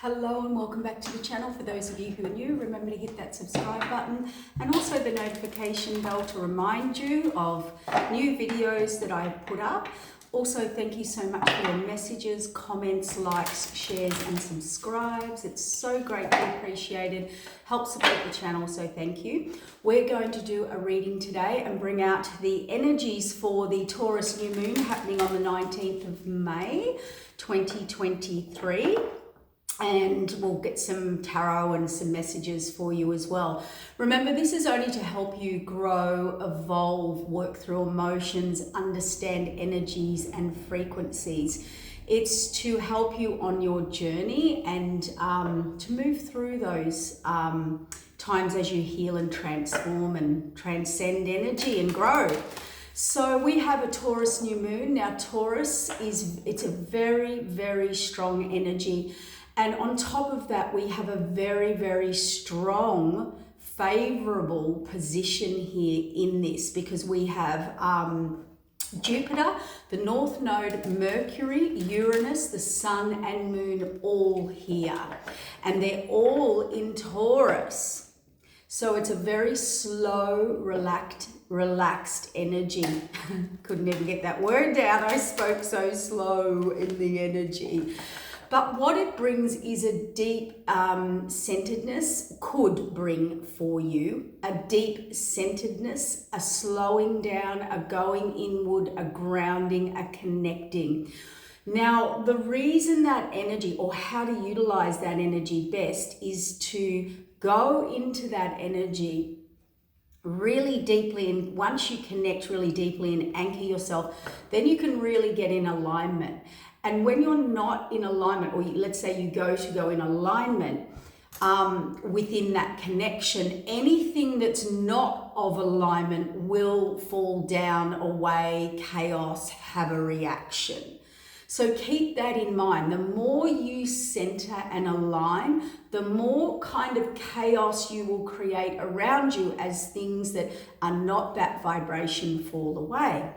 Hello and welcome back to the channel. For those of you who are new, remember to hit that subscribe button and also the notification bell to remind you of new videos that I put up. Also, thank you so much for your messages, comments, likes, shares and subscribes. It's so greatly appreciated. Helps support the channel, so thank you. We're going to do a reading today and bring out the energies for the Taurus new moon happening on the 19th of May 2023. And we'll get some tarot and some messages for you as well. Remember, this is only to help you grow, evolve, work through emotions, understand energies and frequencies. It's to help you on your journey and to move through those times as you heal and transform and transcend energy and grow. So we have a Taurus new moon. Now Taurus it's a very, very strong energy. And on top of that, we have a very, very strong, favorable position here in this because we have Jupiter, the North Node, Mercury, Uranus, the Sun and Moon all here. And they're all in Taurus. So it's a very slow, relaxed energy. Couldn't even get that word down. I spoke so slow in the energy. But what it brings is a deep centeredness, could bring for you a deep centeredness, a slowing down, a going inward, a grounding, a connecting. Now, the reason that energy, or how to utilize that energy best, is to go into that energy really deeply. And once you connect really deeply and anchor yourself, then you can really get in alignment. And when you're not in alignment, or let's say you go in alignment within that connection, anything that's not of alignment will fall down, away, chaos, have a reaction. So keep that in mind. The more you center and align, the more kind of chaos you will create around you as things that are not that vibration fall away.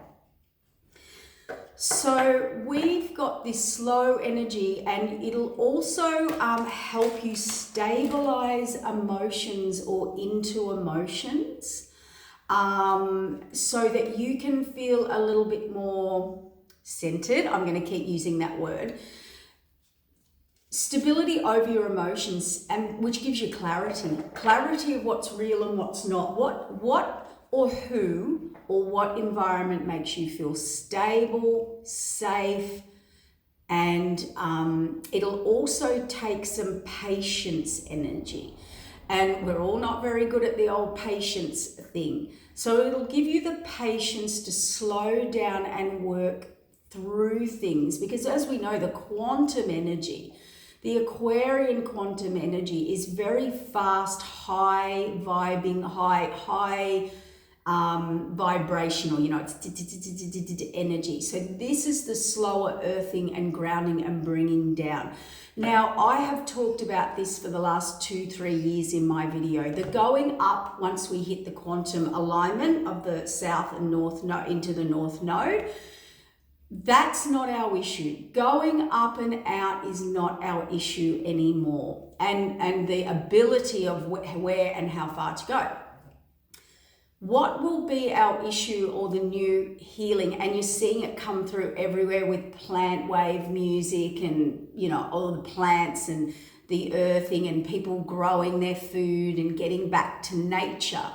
So we've got this slow energy, and it'll also help you stabilize emotions or into emotions so that you can feel a little bit more centered. I'm going to keep using that word. Stability over your emotions, and which gives you clarity of what's real and what's not. What or who or what environment makes you feel stable, safe, and it'll also take some patience energy. And we're all not very good at the old patience thing. So it'll give you the patience to slow down and work through things, because as we know, the quantum energy, the Aquarian quantum energy is very fast, high vibing, high vibrational, it's energy. So this is the slower earthing and grounding and bringing down. Now, I have talked about this for the last 2-3 years in my video. The going up, once we hit the quantum alignment of the south and north node into the north node, that's not our issue. Going up and out is not our issue anymore. And the ability of where and how far to go. What will be our issue, or the new healing, and you're seeing it come through everywhere with plant wave music and, all the plants and the earthing and people growing their food and getting back to nature.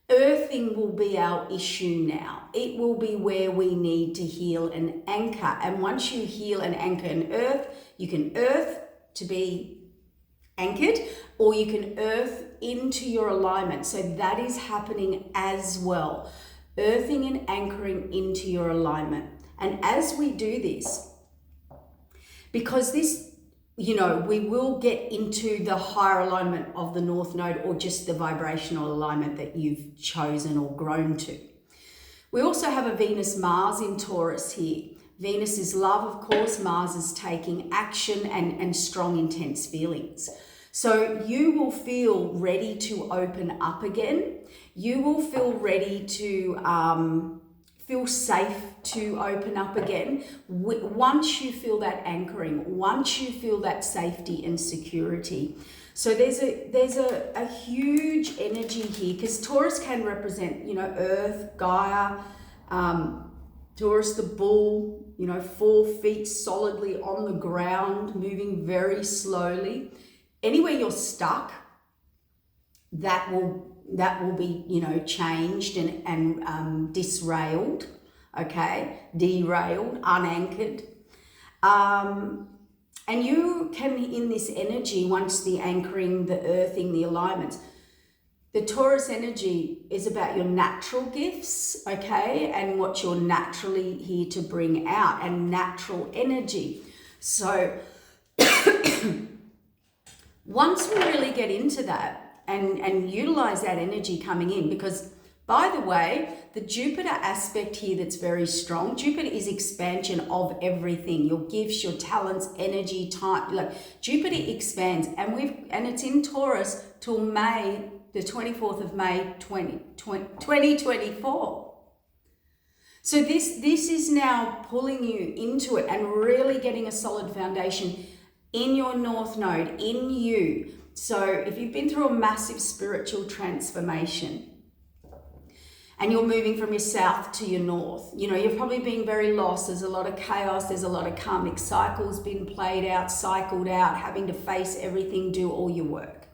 Earthing will be our issue now. It will be where we need to heal and anchor. And once you heal and anchor and earth, you can earth to be anchored, or you can earth into your alignment. So that is happening as well. Earthing and anchoring into your alignment. And as we do this, because this, we will get into the higher alignment of the North Node, or just the vibrational alignment that you've chosen or grown to. We also have a Venus-Mars in Taurus here. Venus is love, of course. Mars is taking action and strong, intense feelings. So you will feel ready to open up again. You will feel ready to feel safe to open up again once you feel that anchoring, once you feel that safety and security. So there's a huge energy here, because Taurus can represent, you know, Earth, Gaia, Taurus the bull, you know, 4 feet solidly on the ground, moving very slowly. Anywhere you're stuck, that will be, you know, changed and disrailed, okay, derailed, unanchored. And you can, in this energy, once the anchoring, the earthing, the alignments, the Taurus energy is about your natural gifts, okay, and what you're naturally here to bring out, and natural energy. So once we really get into that and utilize that energy coming in, because by the way, the Jupiter aspect here that's very strong, Jupiter is expansion of everything, your gifts, your talents, energy, time. Like Jupiter expands, and it's in Taurus till May, the 24th of May 2024. So this is now pulling you into it and really getting a solid foundation in your North Node, in you. So if you've been through a massive spiritual transformation, and you're moving from your south to your north, you know, you're probably being very lost. There's a lot of chaos. There's a lot of karmic cycles being played out, cycled out, having to face everything, do all your work.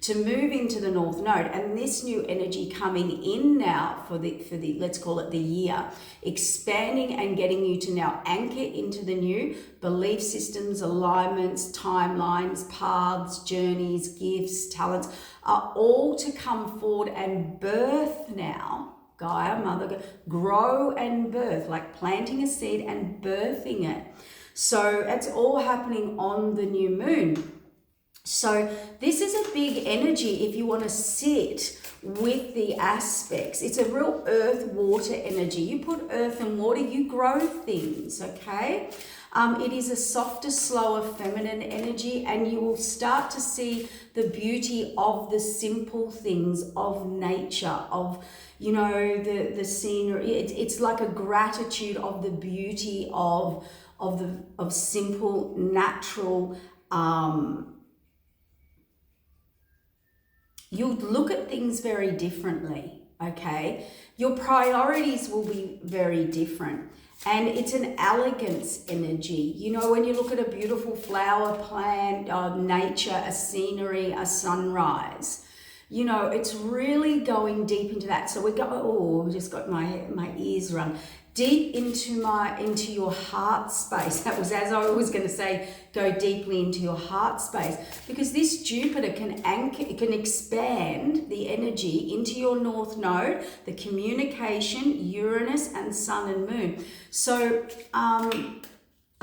To move into the North Node, and this new energy coming in now for the let's call it the year, expanding and getting you to now anchor into the new belief systems, alignments, timelines, paths, journeys, gifts, talents are all to come forward and birth now. Gaia, Mother, grow and birth, like planting a seed and birthing it. So it's all happening on the new moon. So this is a big energy if you want to sit with the aspects. It's a real earth, water energy. You put earth and water, you grow things, okay? It is a softer, slower, feminine energy, and you will start to see the beauty of the simple things of nature, of, you know, the scenery. It's like a gratitude of the beauty of simple, natural. You'll look at things very differently, okay? Your priorities will be very different. And it's an elegance energy. You know, when you look at a beautiful flower plant, nature, a scenery, a sunrise, you know, it's really going deep into that. So we go, just got my ears rung. Deep into your heart space. That was, as I was going to say, go deeply into your heart space, because this Jupiter can anchor, it can expand the energy into your North Node, the communication, Uranus and Sun and Moon. So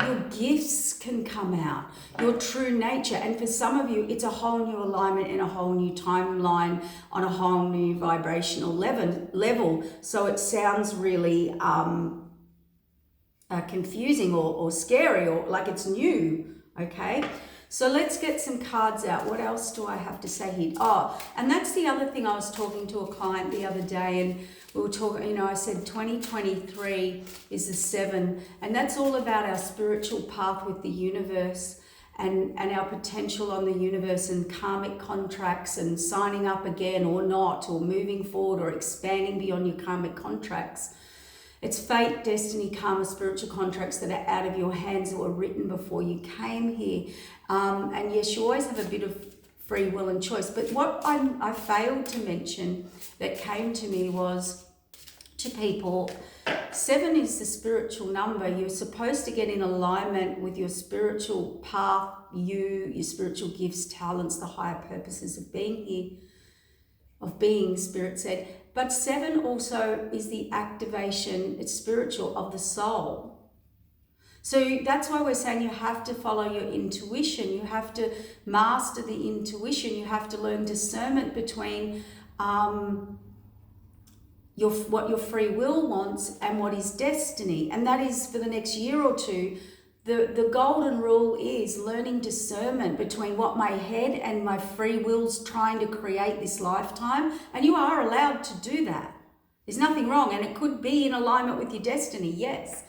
your gifts can come out, your true nature. And for some of you, it's a whole new alignment and a whole new timeline on a whole new vibrational level. So it sounds really confusing or scary, or like it's new, okay? So let's get some cards out. What else do I have to say here? Oh, and that's the other thing. I was talking to a client the other day, and we were talking, you know, I said 2023 is the 7, and that's all about our spiritual path with the universe and our potential on the universe, and karmic contracts, and signing up again or not, or moving forward or expanding beyond your karmic contracts. It's fate, destiny, karma, spiritual contracts that are out of your hands, that were written before you came here. And yes, you always have a bit of free will and choice. But what I failed to mention that came to me was, to people, 7 is the spiritual number. You're supposed to get in alignment with your spiritual path, your spiritual gifts, talents, the higher purposes of being here, of being, Spirit said. But 7 also is the activation, it's spiritual, of the soul. So that's why we're saying you have to follow your intuition. You have to master the intuition. You have to learn discernment between what your free will wants and what is destiny. And that is, for the next year or two, the golden rule is learning discernment between what my head and my free will's trying to create this lifetime. And you are allowed to do that. There's nothing wrong, and it could be in alignment with your destiny, yes.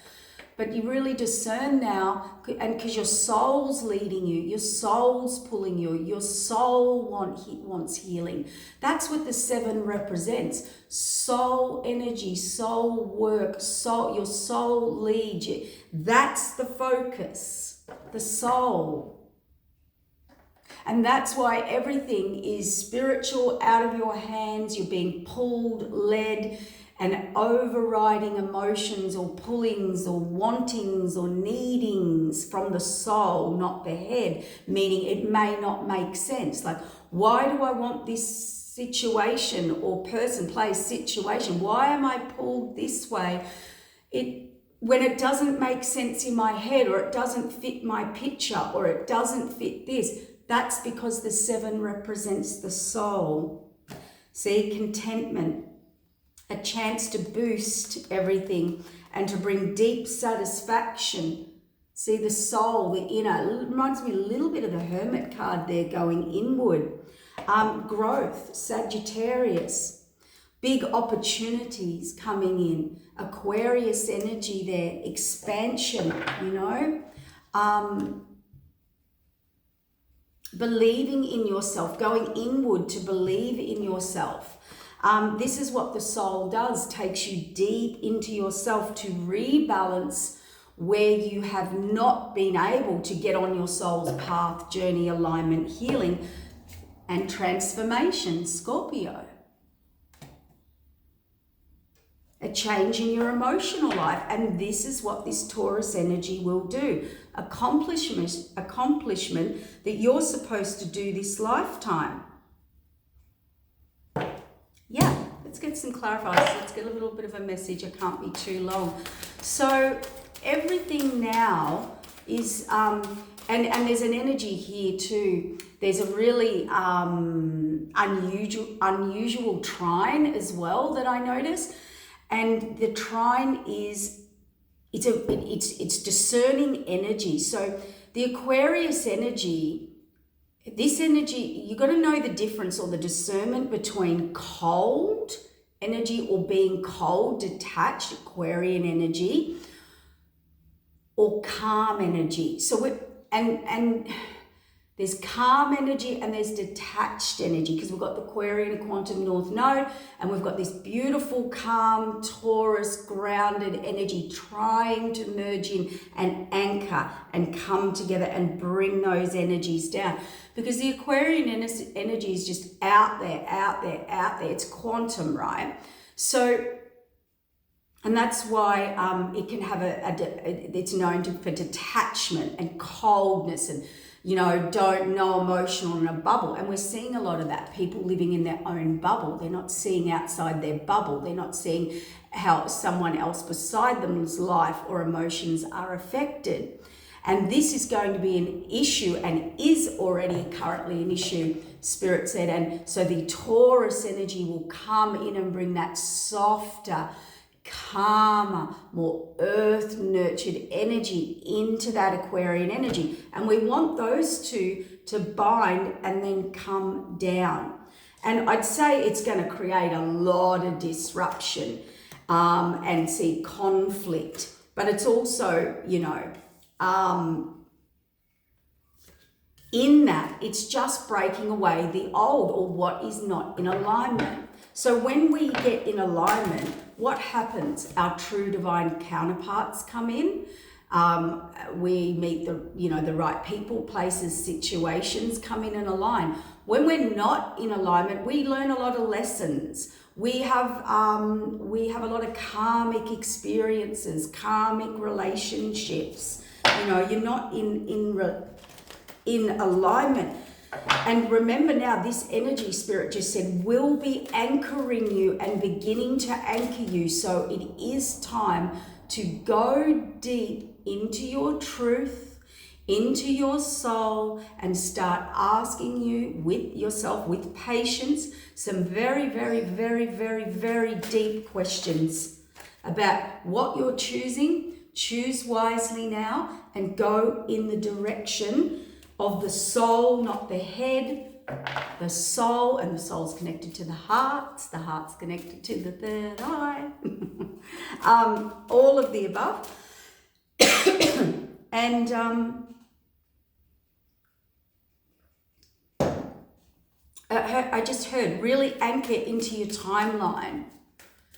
But you really discern now, and because your soul's leading you, your soul's pulling you, your soul wants healing. That's what the 7 represents. Soul energy, soul work, soul, your soul leads you. That's the focus, the soul. And that's why everything is spiritual, out of your hands. You're being pulled, led, and overriding emotions or pullings or wantings or needings from the soul, not the head, meaning it may not make sense. Like, why do I want this situation or person, place, situation? Why am I pulled this way? When it doesn't make sense in my head, or it doesn't fit my picture, or it doesn't fit this, that's because the 7 represents the soul. See, contentment. A chance to boost everything and to bring deep satisfaction. See, the soul, the inner, it reminds me a little bit of the Hermit card there, going inward. Growth, Sagittarius, big opportunities coming in. Aquarius energy there, expansion, you know. Believing in yourself, going inward to believe in yourself. This is what the soul does, takes you deep into yourself to rebalance where you have not been able to get on your soul's path, journey, alignment, healing, and transformation, Scorpio. A change in your emotional life, and this is what this Taurus energy will do. Accomplishment that you're supposed to do this lifetime. Yeah, let's get some clarifiers. Let's get a little bit of a message. I can't be too long. So everything now is, and there's an energy here too. There's a really unusual trine as well that I notice. And the trine is, it's discerning energy. So the Aquarius energy, this energy, you got to know the difference or the discernment between cold energy or being cold, detached, Aquarian energy, or calm energy. So and there's calm energy and there's detached energy, because we've got the Aquarian quantum north node, and we've got this beautiful, calm, Taurus, grounded energy trying to merge in and anchor and come together and bring those energies down. Because the Aquarian energy is just out there. It's quantum, right? So, and that's why it can have it's known for detachment and coldness and, you know, no emotional in a bubble. And we're seeing a lot of that. People living in their own bubble. They're not seeing outside their bubble. They're not seeing how someone else beside them's life or emotions are affected. And this is going to be an issue, and is already currently an issue, Spirit said. And so the Taurus energy will come in and bring that softer, calmer, more earth-nurtured energy into that Aquarian energy. And we want those two to bind and then come down. And I'd say it's going to create a lot of disruption and see conflict. But it's also, you know, in that it's just breaking away the old or what is not in alignment. So when we get in alignment, what happens? Our true divine counterparts come in. We meet the right people, places, situations come in and align. When we're not in alignment, we learn a lot of lessons. We have a lot of karmic experiences, karmic relationships. You know, you're not in alignment. And remember now, this energy, Spirit just said, will be anchoring you and beginning to anchor you. So it is time to go deep into your truth, into your soul, and start asking you with yourself, with patience, some very, very, very, very, very deep questions about what you're choosing. Choose wisely now and go in the direction of the soul, not the head, the soul, and the soul's connected to the heart's connected to the third eye. All of the above. And I just heard, really anchor into your timeline.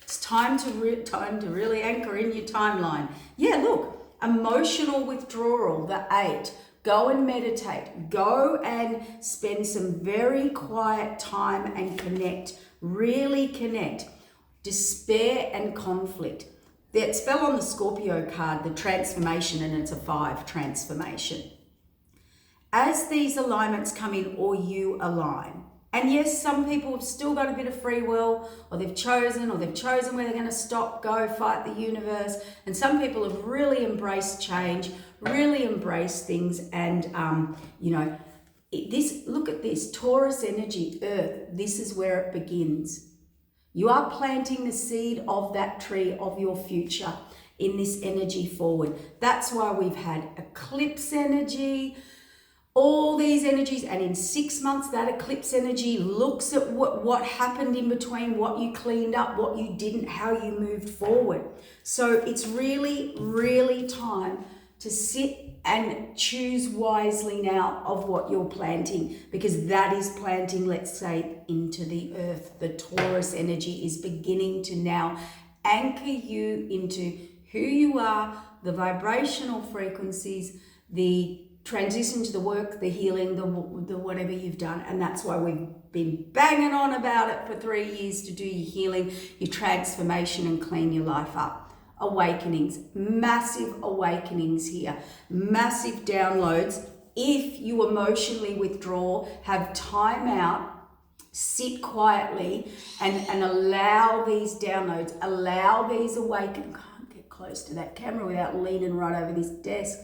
It's time to really anchor in your timeline. Yeah, look, emotional withdrawal, the 8. Go and meditate. Go and spend some very quiet time and connect. Really connect. Despair and conflict. That spell on the Scorpio card, the transformation, and it's a 5, transformation. As these alignments come in, or you align, and yes, some people have still got a bit of free will, or they've chosen where they're going to stop, go, fight the universe. And some people have really embraced change, really embraced things. And, look at this, Taurus energy, Earth, this is where it begins. You are planting the seed of that tree of your future in this energy forward. That's why we've had eclipse energy, all these energies, and in 6 months that eclipse energy looks at what happened in between, what you cleaned up, what you didn't, how you moved forward. So it's really, really time to sit and choose wisely now of what you're planting, because that is planting, let's say, into the earth. The Taurus energy is beginning to now anchor you into who you are, the vibrational frequencies, the transition to the work, the healing, the whatever you've done. And that's why we've been banging on about it for 3 years, to do your healing, your transformation, and clean your life up. Awakenings, massive awakenings here, massive downloads. If you emotionally withdraw, have time out, sit quietly and allow these downloads, allow these awakenings. I can't get close to that camera without leaning right over this desk.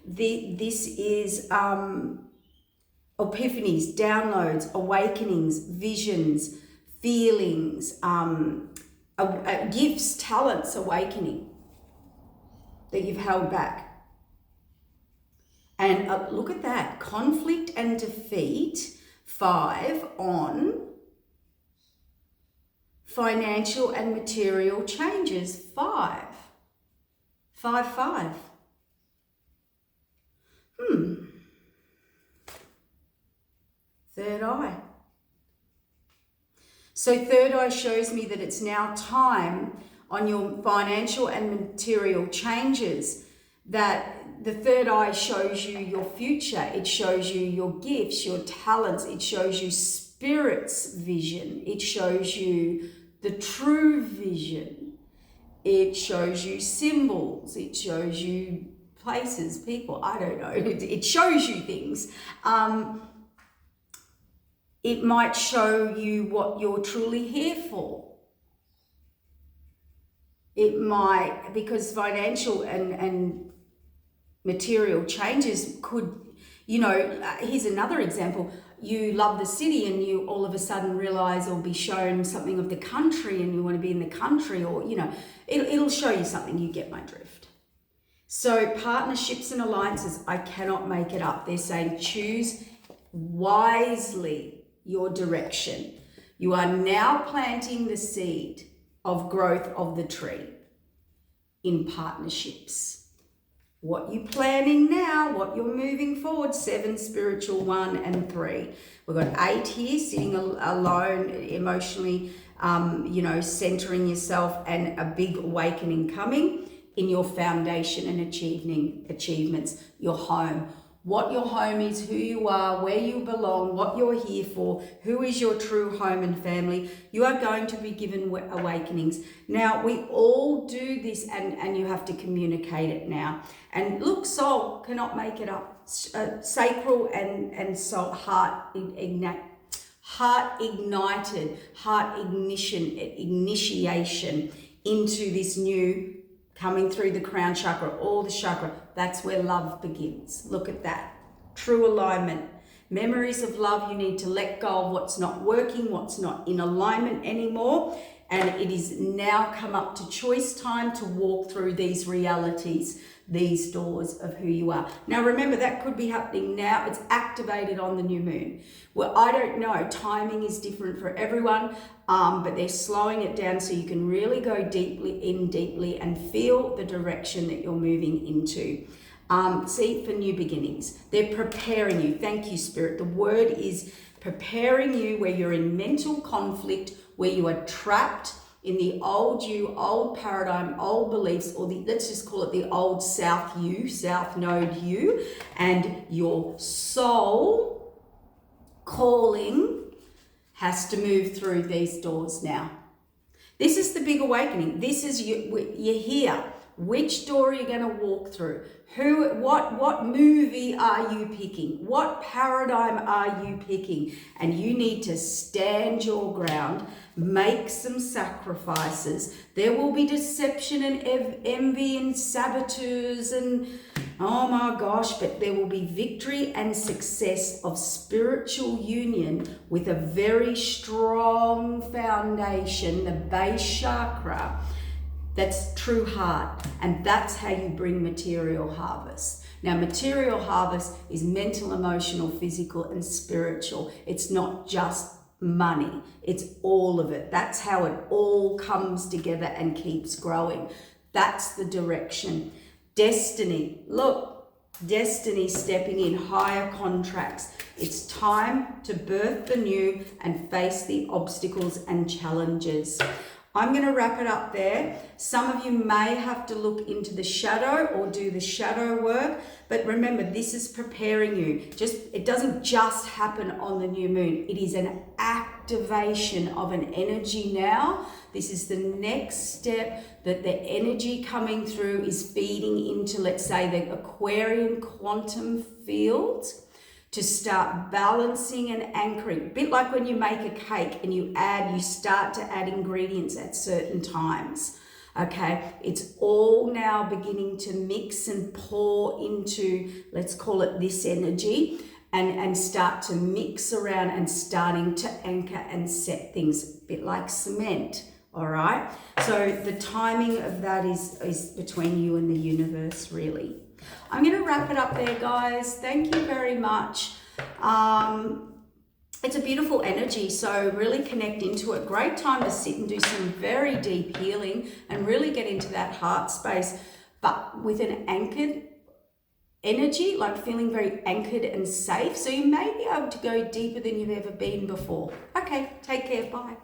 This is epiphanies, downloads, awakenings, visions, feelings, gifts, talents, awakening that you've held back. And look at that, conflict and defeat, 5 on financial and material changes, 5. 5. Third eye. So third eye shows me that it's now time on your financial and material changes, that the third eye shows you your future. It shows you your gifts, your talents. It shows you spirit's vision. It shows you the true vision. It shows you symbols. It shows you places, people. I don't know. It shows you things. It might show you what you're truly here for. It might, because financial and material changes could, here's another example. You love the city and you all of a sudden realize, or be shown something of the country and you want to be in the country, or, it'll show you something. You get my drift. So partnerships and alliances, I cannot make it up. They're saying choose wisely your direction. You are now planting the seed of growth of the tree in partnerships. What you're planning now, what you're moving forward, 7, spiritual, 1 and 3. We've got 8 here, sitting alone, emotionally, centering yourself, and a big awakening coming in your foundation and achievements, your home. What your home is, who you are, where you belong, what you're here for, who is your true home and family. You are going to be given awakenings. Now, we all do this, and you have to communicate it now. And look, soul cannot make it up. Sacral and soul, heart ignited, heart initiation into this new, coming through the crown chakra, all the chakra. That's where love begins. Look at that. True alignment. Memories of love, you need to let go of what's not working, what's not in alignment anymore. And it is now come up to choice time to walk through these realities. these doors of who you are. Now remember, that could be happening now. It's activated on the new moon. Well, I don't know, timing is different for everyone, but they're slowing it down so you can really go deeply and feel the direction that you're moving into. See, for new beginnings, they're preparing you. Thank you, Spirit. The word is preparing you where you're in mental conflict, where you are trapped in the old you, old paradigm, old beliefs, or let's just call it the old South you, South Node you, and your soul calling has to move through these doors now. This is the big awakening. This is you're here. Which door are you going to walk through? What movie are you picking? What paradigm are you picking? And you need to stand your ground, make some sacrifices. There will be deception and envy and saboteurs and oh my gosh, but there will be victory and success of spiritual union with a very strong foundation, the base chakra. That's true heart, and that's how you bring material harvest. Now, material harvest is mental, emotional, physical, and spiritual. It's not just money, it's all of it. That's how it all comes together and keeps growing. That's the direction. Destiny, look, destiny stepping in, higher contracts. It's time to birth the new and face the obstacles and challenges. I'm going to wrap it up there. Some of you may have to look into the shadow or do the shadow work, but remember, this is preparing you. It doesn't just happen on the new moon. It is an activation of an energy now. This is the next step that the energy coming through is feeding into, let's say, the Aquarian quantum field, to start balancing and anchoring. A bit like when you make a cake and you start to add ingredients at certain times. Okay, it's all now beginning to mix and pour into, let's call it this energy, and start to mix around and starting to anchor and set things, a bit like cement. All right, so the timing of that is between you and the universe, really. I'm going to wrap it up there, guys. Thank you very much. It's a beautiful energy, so really connect into it. Great time to sit and do some very deep healing and really get into that heart space, but with an anchored energy, like feeling very anchored and safe. So you may be able to go deeper than you've ever been before. Okay, take care. Bye.